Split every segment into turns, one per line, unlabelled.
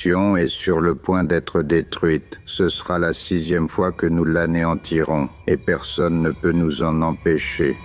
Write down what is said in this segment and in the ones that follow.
mission est sur le point d'être détruite. Ce sera la 6e fois que nous l'anéantirons, et personne ne peut nous en empêcher.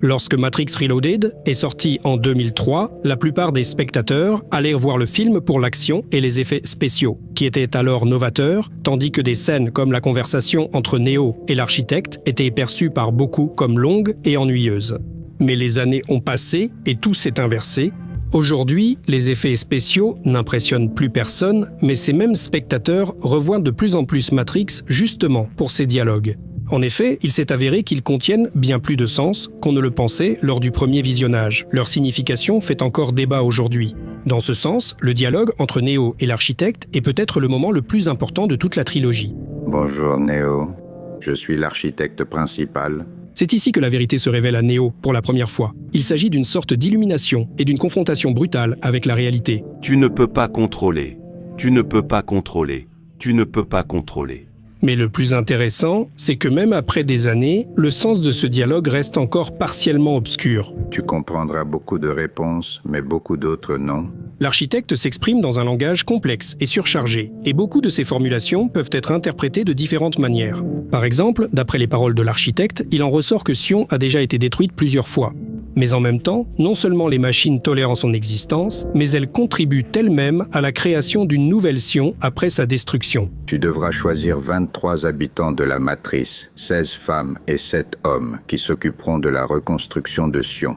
Lorsque Matrix Reloaded est sorti en 2003, la plupart des spectateurs allèrent voir le film pour l'action et les effets spéciaux, qui étaient alors novateurs, tandis que des scènes comme la conversation entre Neo et l'architecte étaient perçues par beaucoup comme longues et ennuyeuses. Mais les années ont passé et tout s'est inversé. Aujourd'hui, les effets spéciaux n'impressionnent plus personne, mais ces mêmes spectateurs revoient de plus en plus Matrix justement pour ces dialogues. En effet, il s'est avéré qu'ils contiennent bien plus de sens qu'on ne le pensait lors du premier visionnage. Leur signification fait encore débat aujourd'hui. Dans ce sens, le dialogue entre Neo et l'architecte est peut-être le moment le plus important de toute la trilogie.
Bonjour Neo, je suis l'architecte principal.
C'est ici que la vérité se révèle à Neo pour la première fois. Il s'agit d'une sorte d'illumination et d'une confrontation brutale avec la réalité.
Tu ne peux pas contrôler. Tu ne peux pas contrôler. Tu ne peux pas contrôler.
Mais le plus intéressant, c'est que même après des années, le sens de ce dialogue reste encore partiellement obscur.
Tu comprendras beaucoup de réponses, mais beaucoup d'autres non.
L'architecte s'exprime dans un langage complexe et surchargé, et beaucoup de ses formulations peuvent être interprétées de différentes manières. Par exemple, d'après les paroles de l'architecte, il en ressort que Sion a déjà été détruite plusieurs fois. Mais en même temps, non seulement les machines tolèrent son existence, mais elles contribuent elles-mêmes à la création d'une nouvelle Sion après sa destruction.
Tu devras choisir 23 habitants de la Matrice, 16 femmes et 7 hommes qui s'occuperont de la reconstruction de Sion.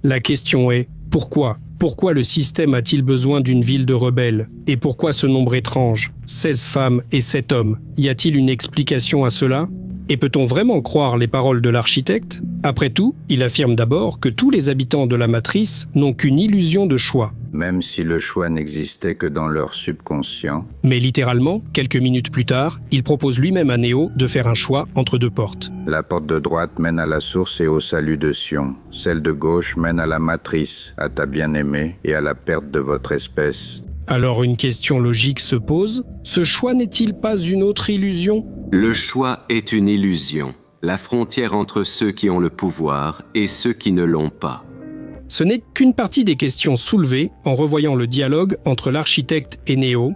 La question est, pourquoi ? Pourquoi le système a-t-il besoin d'une ville de rebelles ? Et pourquoi ce nombre étrange ? 16 femmes et 7 hommes. Y a-t-il une explication à cela ? Et peut-on vraiment croire les paroles de l'architecte ? Après tout, il affirme d'abord que tous les habitants de la Matrice n'ont qu'une illusion de choix.
Même si le choix n'existait que dans leur subconscient.
Mais littéralement, quelques minutes plus tard, il propose lui-même à Neo de faire un choix entre deux portes.
La porte de droite mène à la source et au salut de Sion. Celle de gauche mène à la Matrice, à ta bien-aimée et à la perte de votre espèce.
Alors une question logique se pose, ce choix n'est-il pas une autre illusion ?
Le choix est une illusion, la frontière entre ceux qui ont le pouvoir et ceux qui ne l'ont pas.
Ce n'est qu'une partie des questions soulevées en revoyant le dialogue entre l'architecte et Neo.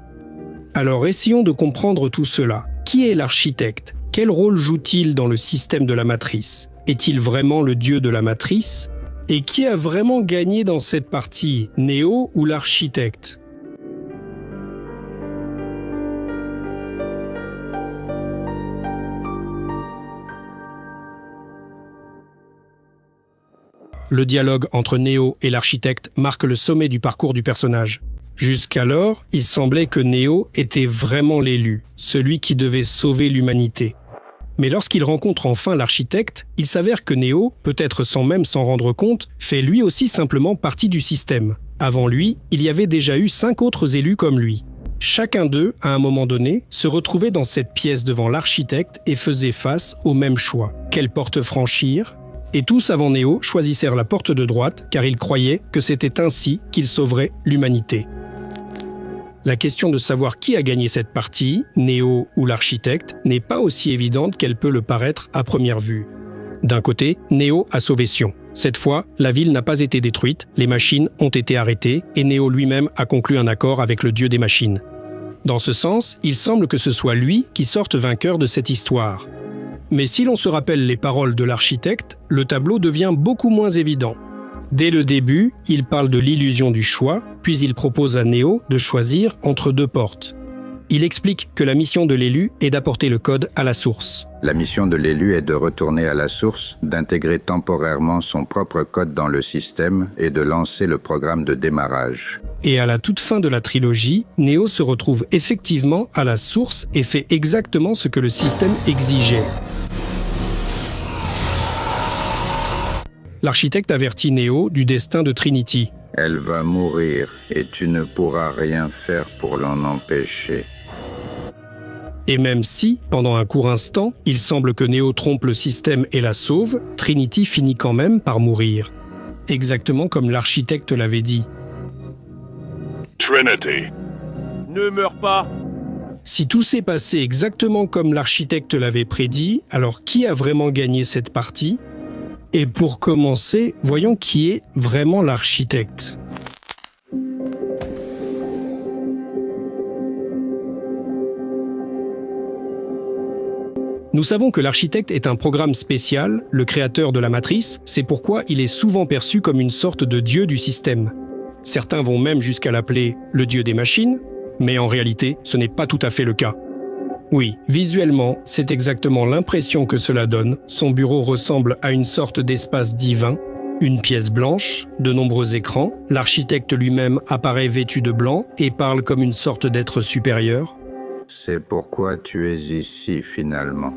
Alors essayons de comprendre tout cela. Qui est l'architecte ? Quel rôle joue-t-il dans le système de la Matrice ? Est-il vraiment le dieu de la Matrice ? Et qui a vraiment gagné dans cette partie, Neo ou l'architecte ? Le dialogue entre Neo et l'architecte marque le sommet du parcours du personnage. Jusqu'alors, il semblait que Neo était vraiment l'élu, celui qui devait sauver l'humanité. Mais lorsqu'il rencontre enfin l'architecte, il s'avère que Neo, peut-être sans même s'en rendre compte, fait lui aussi simplement partie du système. Avant lui, il y avait déjà eu 5 autres élus comme lui. Chacun d'eux, à un moment donné, se retrouvait dans cette pièce devant l'architecte et faisait face au même choix. Quelle porte franchir ? Et tous avant Neo choisissèrent la porte de droite car ils croyaient que c'était ainsi qu'ils sauveraient l'humanité. La question de savoir qui a gagné cette partie, Neo ou l'architecte, n'est pas aussi évidente qu'elle peut le paraître à première vue. D'un côté, Neo a sauvé Sion. Cette fois, la ville n'a pas été détruite, les machines ont été arrêtées et Neo lui-même a conclu un accord avec le dieu des machines. Dans ce sens, il semble que ce soit lui qui sorte vainqueur de cette histoire. Mais si l'on se rappelle les paroles de l'architecte, le tableau devient beaucoup moins évident. Dès le début, il parle de l'illusion du choix, puis il propose à Neo de choisir entre 2 portes. Il explique que la mission de l'élu est d'apporter le code à la source.
La mission de l'élu est de retourner à la source, d'intégrer temporairement son propre code dans le système et de lancer le programme de démarrage.
Et à la toute fin de la trilogie, Neo se retrouve effectivement à la source et fait exactement ce que le système exigeait. L'architecte avertit Neo du destin de Trinity.
Elle va mourir et tu ne pourras rien faire pour l'en empêcher.
Et même si, pendant un court instant, il semble que Neo trompe le système et la sauve, Trinity finit quand même par mourir. Exactement comme l'architecte l'avait dit.
Trinity. Ne meurs pas.
Si tout s'est passé exactement comme l'architecte l'avait prédit, alors qui a vraiment gagné cette partie ? Et pour commencer, voyons qui est vraiment l'architecte. Nous savons que l'architecte est un programme spécial, le créateur de la matrice, c'est pourquoi il est souvent perçu comme une sorte de dieu du système. Certains vont même jusqu'à l'appeler le dieu des machines, mais en réalité, ce n'est pas tout à fait le cas. Oui, visuellement, c'est exactement l'impression que cela donne. Son bureau ressemble à une sorte d'espace divin, une pièce blanche, de nombreux écrans, l'architecte lui-même apparaît vêtu de blanc et parle comme une sorte d'être supérieur.
C'est pourquoi tu es ici finalement.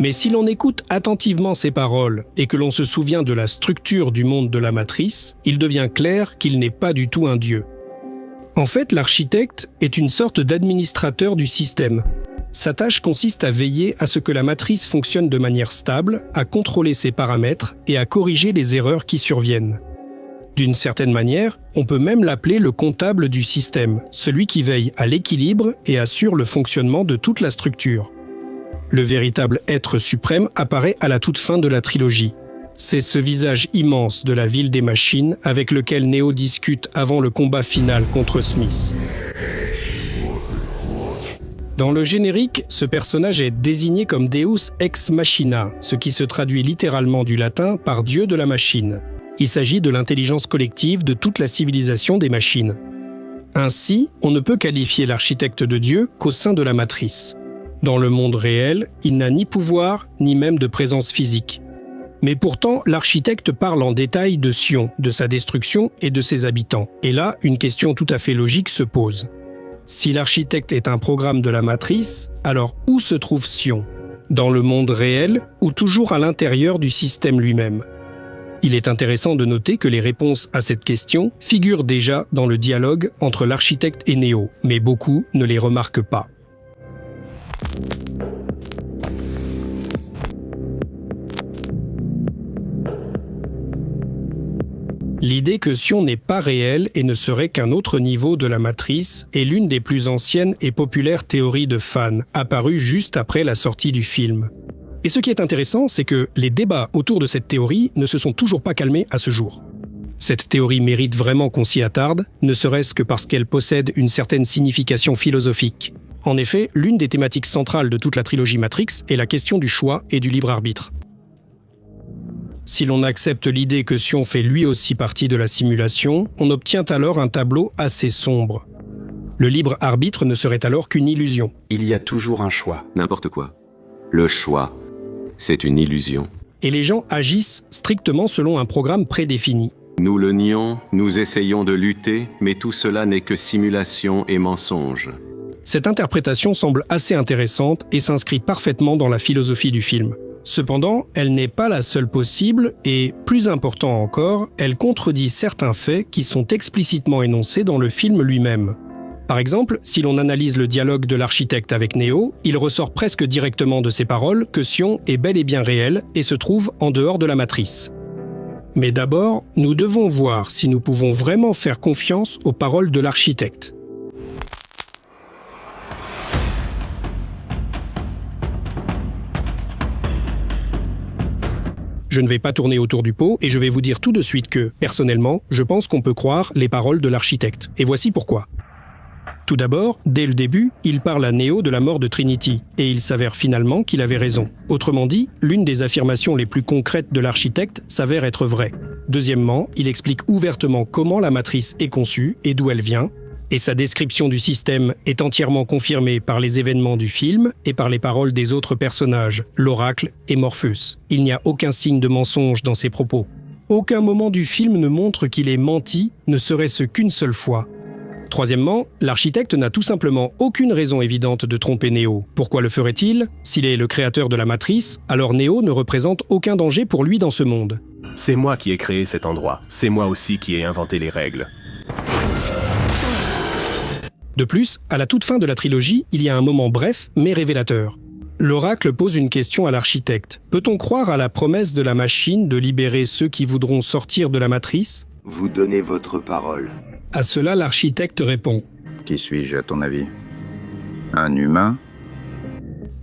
Mais si l'on écoute attentivement ces paroles et que l'on se souvient de la structure du monde de la matrice, il devient clair qu'il n'est pas du tout un dieu. En fait, l'architecte est une sorte d'administrateur du système. Sa tâche consiste à veiller à ce que la matrice fonctionne de manière stable, à contrôler ses paramètres et à corriger les erreurs qui surviennent. D'une certaine manière, on peut même l'appeler le comptable du système, celui qui veille à l'équilibre et assure le fonctionnement de toute la structure. Le véritable être suprême apparaît à la toute fin de la trilogie. C'est ce visage immense de la ville des machines avec lequel Neo discute avant le combat final contre Smith. Dans le générique, ce personnage est désigné comme Deus Ex Machina, ce qui se traduit littéralement du latin par Dieu de la machine. Il s'agit de l'intelligence collective de toute la civilisation des machines. Ainsi, on ne peut qualifier l'architecte de Dieu qu'au sein de la matrice. Dans le monde réel, il n'a ni pouvoir, ni même de présence physique. Mais pourtant, l'architecte parle en détail de Sion, de sa destruction et de ses habitants. Et là, une question tout à fait logique se pose. Si l'architecte est un programme de la matrice, alors où se trouve Sion ? Dans le monde réel ou toujours à l'intérieur du système lui-même ? Il est intéressant de noter que les réponses à cette question figurent déjà dans le dialogue entre l'architecte et Neo, mais beaucoup ne les remarquent pas. L'idée que Sion n'est pas réelle et ne serait qu'un autre niveau de la matrice est l'une des plus anciennes et populaires théories de fans, apparues juste après la sortie du film. Et ce qui est intéressant, c'est que les débats autour de cette théorie ne se sont toujours pas calmés à ce jour. Cette théorie mérite vraiment qu'on s'y attarde, ne serait-ce que parce qu'elle possède une certaine signification philosophique. En effet, l'une des thématiques centrales de toute la trilogie Matrix est la question du choix et du libre arbitre. Si l'on accepte l'idée que Sion fait lui aussi partie de la simulation, on obtient alors un tableau assez sombre. Le libre arbitre ne serait alors qu'une illusion.
Il y a toujours un choix.
N'importe quoi. Le choix, c'est une illusion.
Et les gens agissent strictement selon un programme prédéfini.
Nous le nions, nous essayons de lutter, mais tout cela n'est que simulation et mensonge.
Cette interprétation semble assez intéressante et s'inscrit parfaitement dans la philosophie du film. Cependant, elle n'est pas la seule possible et, plus important encore, elle contredit certains faits qui sont explicitement énoncés dans le film lui-même. Par exemple, si l'on analyse le dialogue de l'architecte avec Neo, il ressort presque directement de ses paroles que Sion est bel et bien réel et se trouve en dehors de la matrice. Mais d'abord, nous devons voir si nous pouvons vraiment faire confiance aux paroles de l'architecte. Je ne vais pas tourner autour du pot et je vais vous dire tout de suite que, personnellement, je pense qu'on peut croire les paroles de l'architecte. Et voici pourquoi. Tout d'abord, dès le début, il parle à Neo de la mort de Trinity, et il s'avère finalement qu'il avait raison. Autrement dit, l'une des affirmations les plus concrètes de l'architecte s'avère être vraie. Deuxièmement, il explique ouvertement comment la matrice est conçue et d'où elle vient, et sa description du système est entièrement confirmée par les événements du film et par les paroles des autres personnages, l'Oracle et Morpheus. Il n'y a aucun signe de mensonge dans ses propos. Aucun moment du film ne montre qu'il ait menti, ne serait-ce qu'une seule fois. Troisièmement, l'architecte n'a tout simplement aucune raison évidente de tromper Neo. Pourquoi le ferait-il ? S'il est le créateur de la matrice, alors Neo ne représente aucun danger pour lui dans ce monde.
C'est moi qui ai créé cet endroit. C'est moi aussi qui ai inventé les règles.
De plus, à la toute fin de la trilogie, il y a un moment bref mais révélateur. L'Oracle pose une question à l'architecte. Peut-on croire à la promesse de la machine de libérer ceux qui voudront sortir de la matrice ?
Vous donnez votre parole.
À cela, l'architecte répond.
Qui suis-je à ton avis ? Un humain ?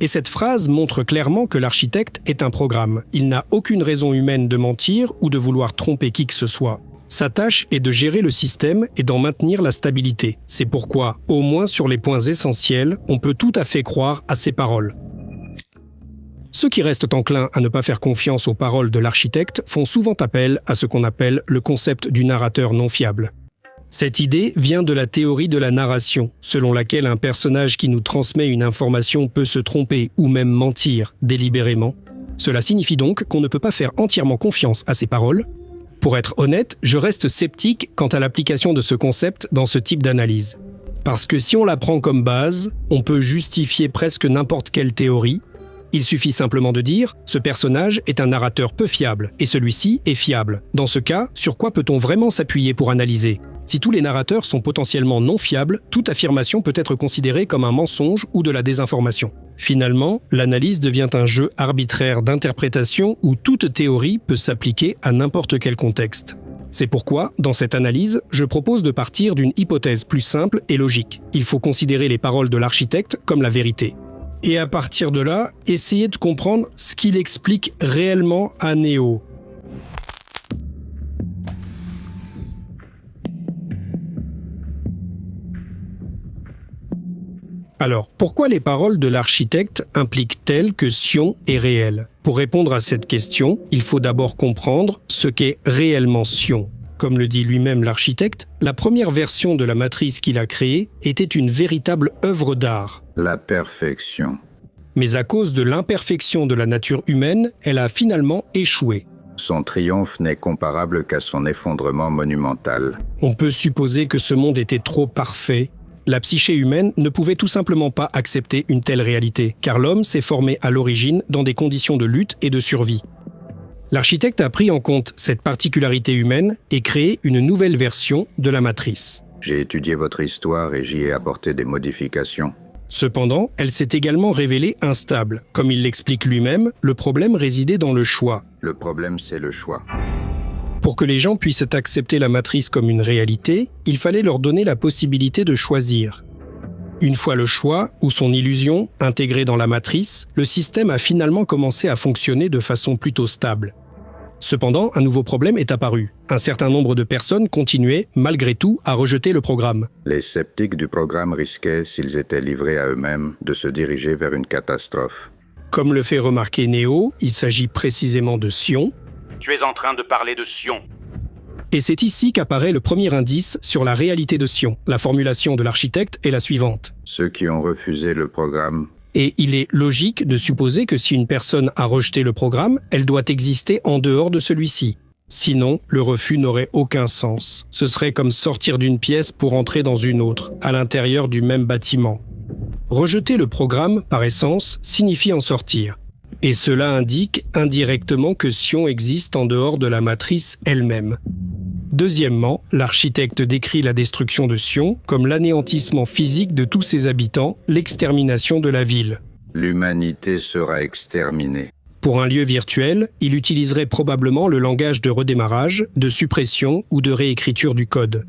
Et cette phrase montre clairement que l'architecte est un programme. Il n'a aucune raison humaine de mentir ou de vouloir tromper qui que ce soit. Sa tâche est de gérer le système et d'en maintenir la stabilité. C'est pourquoi, au moins sur les points essentiels, on peut tout à fait croire à ses paroles. Ceux qui restent enclins à ne pas faire confiance aux paroles de l'architecte font souvent appel à ce qu'on appelle le concept du narrateur non fiable. Cette idée vient de la théorie de la narration, selon laquelle un personnage qui nous transmet une information peut se tromper ou même mentir délibérément. Cela signifie donc qu'on ne peut pas faire entièrement confiance à ses paroles. Pour être honnête, je reste sceptique quant à l'application de ce concept dans ce type d'analyse. Parce que si on la prend comme base, on peut justifier presque n'importe quelle théorie. Il suffit simplement de dire « ce personnage est un narrateur peu fiable et celui-ci est fiable ». Dans ce cas, sur quoi peut-on vraiment s'appuyer pour analyser ? Si tous les narrateurs sont potentiellement non fiables, toute affirmation peut être considérée comme un mensonge ou de la désinformation. Finalement, l'analyse devient un jeu arbitraire d'interprétation où toute théorie peut s'appliquer à n'importe quel contexte. C'est pourquoi, dans cette analyse, je propose de partir d'une hypothèse plus simple et logique. Il faut considérer les paroles de l'architecte comme la vérité. Et à partir de là, essayer de comprendre ce qu'il explique réellement à Néo. Alors, pourquoi les paroles de l'architecte impliquent-elles que Sion est réel ? Pour répondre à cette question, il faut d'abord comprendre ce qu'est réellement Sion. Comme le dit lui-même l'architecte, la première version de la matrice qu'il a créée était une véritable œuvre d'art.
La perfection.
Mais à cause de l'imperfection de la nature humaine, elle a finalement échoué.
Son triomphe n'est comparable qu'à son effondrement monumental.
On peut supposer que ce monde était trop parfait. La psyché humaine ne pouvait tout simplement pas accepter une telle réalité, car l'homme s'est formé à l'origine dans des conditions de lutte et de survie. L'architecte a pris en compte cette particularité humaine et créé une nouvelle version de la matrice.
J'ai étudié votre histoire et j'y ai apporté des modifications.
Cependant, elle s'est également révélée instable. Comme il l'explique lui-même, le problème résidait dans le choix.
Le problème, c'est le choix.
Pour que les gens puissent accepter la matrice comme une réalité, il fallait leur donner la possibilité de choisir. Une fois le choix, ou son illusion, intégrée dans la matrice, le système a finalement commencé à fonctionner de façon plutôt stable. Cependant, un nouveau problème est apparu. Un certain nombre de personnes continuaient, malgré tout, à rejeter le programme.
Les sceptiques du programme risquaient, s'ils étaient livrés à eux-mêmes, de se diriger vers une catastrophe.
Comme le fait remarquer Néo, il s'agit précisément de Sion.
Tu es en train de parler de Sion.
Et c'est ici qu'apparaît le premier indice sur la réalité de Sion. La formulation de l'architecte est la suivante.
Ceux qui ont refusé le programme.
Et il est logique de supposer que si une personne a rejeté le programme, elle doit exister en dehors de celui-ci. Sinon, le refus n'aurait aucun sens. Ce serait comme sortir d'une pièce pour entrer dans une autre, à l'intérieur du même bâtiment. Rejeter le programme, par essence, signifie en sortir. Et cela indique indirectement que Sion existe en dehors de la matrice elle-même. Deuxièmement, l'architecte décrit la destruction de Sion comme l'anéantissement physique de tous ses habitants, l'extermination de la ville.
L'humanité sera exterminée.
Pour un lieu virtuel, il utiliserait probablement le langage de redémarrage, de suppression ou de réécriture du code.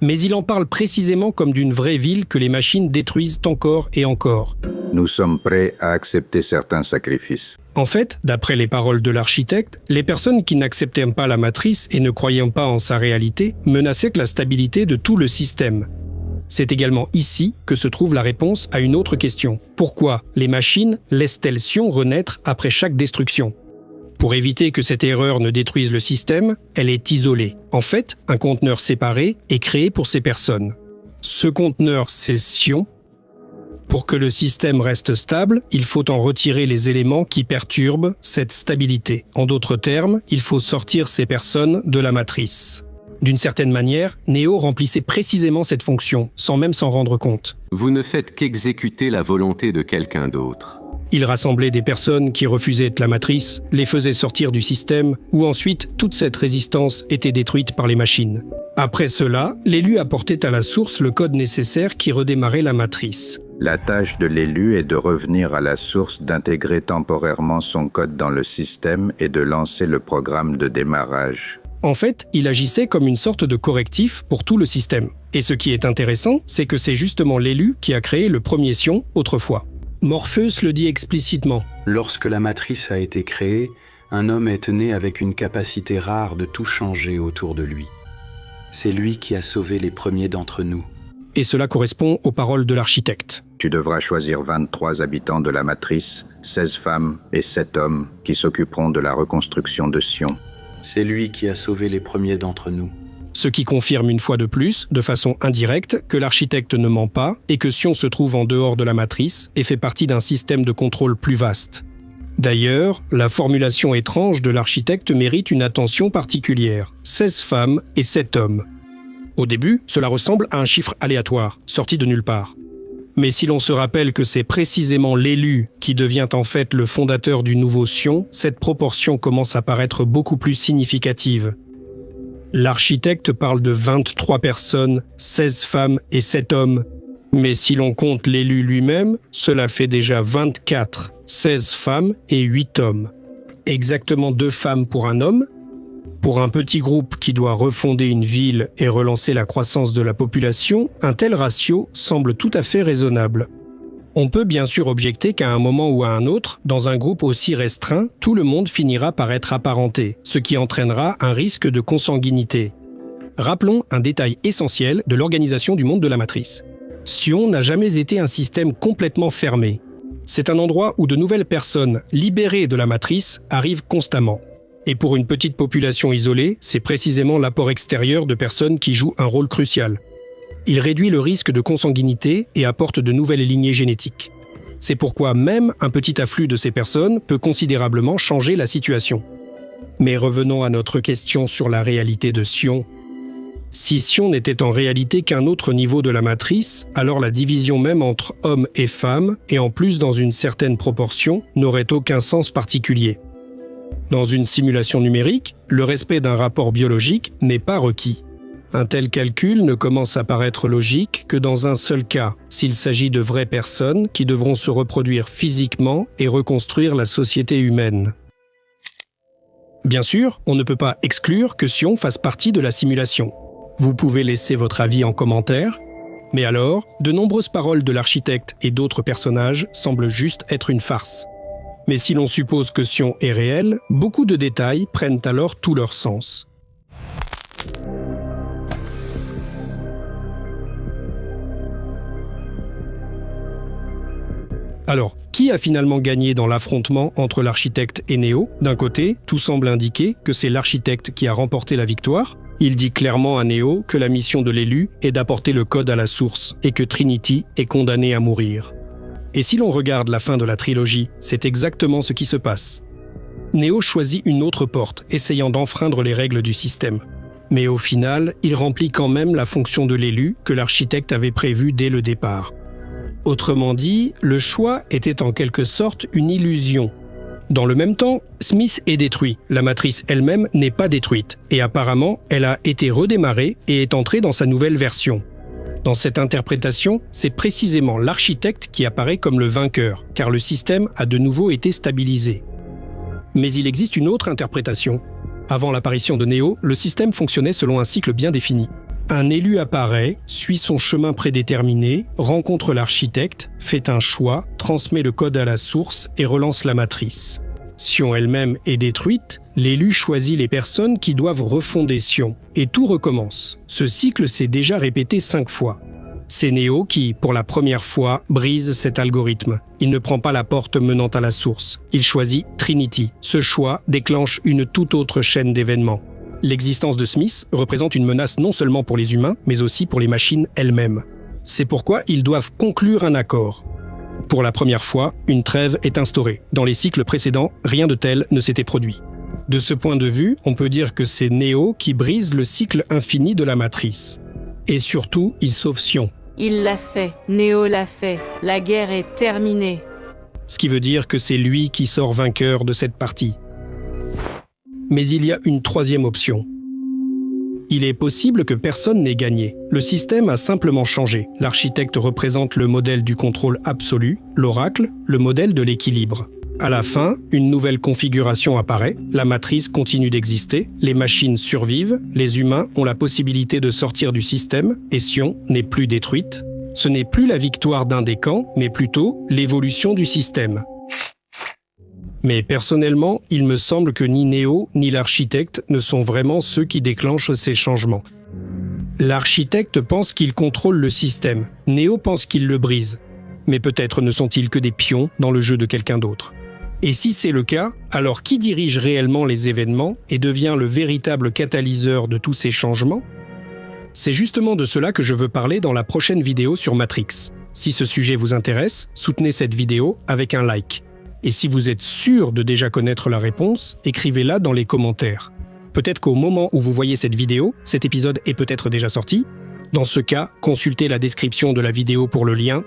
Mais il en parle précisément comme d'une vraie ville que les machines détruisent encore et encore.
Nous sommes prêts à accepter certains sacrifices.
En fait, d'après les paroles de l'architecte, les personnes qui n'acceptaient pas la matrice et ne croyaient pas en sa réalité menaçaient la stabilité de tout le système. C'est également ici que se trouve la réponse à une autre question. Pourquoi les machines laissent-elles Sion renaître après chaque destruction ? Pour éviter que cette erreur ne détruise le système, elle est isolée. En fait, un conteneur séparé est créé pour ces personnes. Ce conteneur, c'est Sion. Pour que le système reste stable, il faut en retirer les éléments qui perturbent cette stabilité. En d'autres termes, il faut sortir ces personnes de la matrice. D'une certaine manière, Néo remplissait précisément cette fonction, sans même s'en rendre compte.
Vous ne faites qu'exécuter la volonté de quelqu'un d'autre.
Il rassemblait des personnes qui refusaient la matrice, les faisait sortir du système, où ensuite toute cette résistance était détruite par les machines. Après cela, l'élu apportait à la source le code nécessaire qui redémarrait la matrice.
La tâche de l'élu est de revenir à la source, d'intégrer temporairement son code dans le système et de lancer le programme de démarrage.
En fait, il agissait comme une sorte de correctif pour tout le système. Et ce qui est intéressant, c'est que c'est justement l'élu qui a créé le premier Sion autrefois. Morpheus le dit explicitement.
Lorsque la matrice a été créée, un homme est né avec une capacité rare de tout changer autour de lui. C'est lui qui a sauvé les premiers d'entre nous.
Et cela correspond aux paroles de l'architecte.
Tu devras choisir 23 habitants de la matrice, 16 femmes et 7 hommes qui s'occuperont de la reconstruction de Sion.
C'est lui qui a sauvé les premiers d'entre nous.
Ce qui confirme une fois de plus, de façon indirecte, que l'architecte ne ment pas et que Sion se trouve en dehors de la matrice et fait partie d'un système de contrôle plus vaste. D'ailleurs, la formulation étrange de l'architecte mérite une attention particulière. 16 femmes et 7 hommes. Au début, cela ressemble à un chiffre aléatoire, sorti de nulle part. Mais si l'on se rappelle que c'est précisément l'élu qui devient en fait le fondateur du nouveau Sion, cette proportion commence à paraître beaucoup plus significative. L'architecte parle de 23 personnes, 16 femmes et 7 hommes. Mais si l'on compte l'élu lui-même, cela fait déjà 24, 16 femmes et 8 hommes. Exactement 2 femmes pour un homme. Pour un petit groupe qui doit refonder une ville et relancer la croissance de la population, un tel ratio semble tout à fait raisonnable. On peut bien sûr objecter qu'à un moment ou à un autre, dans un groupe aussi restreint, tout le monde finira par être apparenté, ce qui entraînera un risque de consanguinité. Rappelons un détail essentiel de l'organisation du monde de la matrice. Sion n'a jamais été un système complètement fermé. C'est un endroit où de nouvelles personnes, libérées de la matrice, arrivent constamment. Et pour une petite population isolée, c'est précisément l'apport extérieur de personnes qui jouent un rôle crucial. Il réduit le risque de consanguinité et apporte de nouvelles lignées génétiques. C'est pourquoi même un petit afflux de ces personnes peut considérablement changer la situation. Mais revenons à notre question sur la réalité de Sion. Si Sion n'était en réalité qu'un autre niveau de la matrice, alors la division même entre hommes et femmes, et en plus dans une certaine proportion, n'aurait aucun sens particulier. Dans une simulation numérique, le respect d'un rapport biologique n'est pas requis. Un tel calcul ne commence à paraître logique que dans un seul cas, s'il s'agit de vraies personnes qui devront se reproduire physiquement et reconstruire la société humaine. Bien sûr, on ne peut pas exclure que Sion fasse partie de la simulation. Vous pouvez laisser votre avis en commentaire, mais alors, de nombreuses paroles de l'architecte et d'autres personnages semblent juste être une farce. Mais si l'on suppose que Sion est réel, beaucoup de détails prennent alors tout leur sens. Alors, qui a finalement gagné dans l'affrontement entre l'architecte et Néo ? D'un côté, tout semble indiquer que c'est l'architecte qui a remporté la victoire. Il dit clairement à Néo que la mission de l'élu est d'apporter le code à la source et que Trinity est condamnée à mourir. Et si l'on regarde la fin de la trilogie, c'est exactement ce qui se passe. Néo choisit une autre porte, essayant d'enfreindre les règles du système. Mais au final, il remplit quand même la fonction de l'élu que l'architecte avait prévue dès le départ. Autrement dit, le choix était en quelque sorte une illusion. Dans le même temps, Smith est détruit. La matrice elle-même n'est pas détruite. Et apparemment, elle a été redémarrée et est entrée dans sa nouvelle version. Dans cette interprétation, c'est précisément l'architecte qui apparaît comme le vainqueur, car le système a de nouveau été stabilisé. Mais il existe une autre interprétation. Avant l'apparition de Néo, le système fonctionnait selon un cycle bien défini. Un élu apparaît, suit son chemin prédéterminé, rencontre l'architecte, fait un choix, transmet le code à la source et relance la matrice. Sion elle-même est détruite, l'élu choisit les personnes qui doivent refonder Sion, et tout recommence. Ce cycle s'est déjà répété 5 fois. C'est Néo qui, pour la première fois, brise cet algorithme. Il ne prend pas la porte menant à la source. Il choisit Trinity. Ce choix déclenche une toute autre chaîne d'événements. L'existence de Smith représente une menace non seulement pour les humains, mais aussi pour les machines elles-mêmes. C'est pourquoi ils doivent conclure un accord. Pour la première fois, une trêve est instaurée. Dans les cycles précédents, rien de tel ne s'était produit. De ce point de vue, on peut dire que c'est Néo qui brise le cycle infini de la matrice. Et surtout, il sauve Sion.
Il l'a fait, Néo l'a fait, la guerre est terminée.
Ce qui veut dire que c'est lui qui sort vainqueur de cette partie. Mais il y a une troisième option. Il est possible que personne n'ait gagné. Le système a simplement changé. L'architecte représente le modèle du contrôle absolu, l'oracle, le modèle de l'équilibre. À la fin, une nouvelle configuration apparaît, la matrice continue d'exister, les machines survivent, les humains ont la possibilité de sortir du système, et Sion n'est plus détruite. Ce n'est plus la victoire d'un des camps, mais plutôt l'évolution du système. Mais personnellement, il me semble que ni Néo ni l'architecte ne sont vraiment ceux qui déclenchent ces changements. L'architecte pense qu'il contrôle le système, Néo pense qu'il le brise. mais peut-être ne sont-ils que des pions dans le jeu de quelqu'un d'autre. Et si c'est le cas, alors qui dirige réellement les événements et devient le véritable catalyseur de tous ces changements? C'est justement de cela que je veux parler dans la prochaine vidéo sur Matrix. Si ce sujet vous intéresse, soutenez cette vidéo avec un like. Et si vous êtes sûr de déjà connaître la réponse, écrivez-la dans les commentaires. Peut-être qu'au moment où vous voyez cette vidéo, cet épisode est peut-être déjà sorti. Dans ce cas, consultez la description de la vidéo pour le lien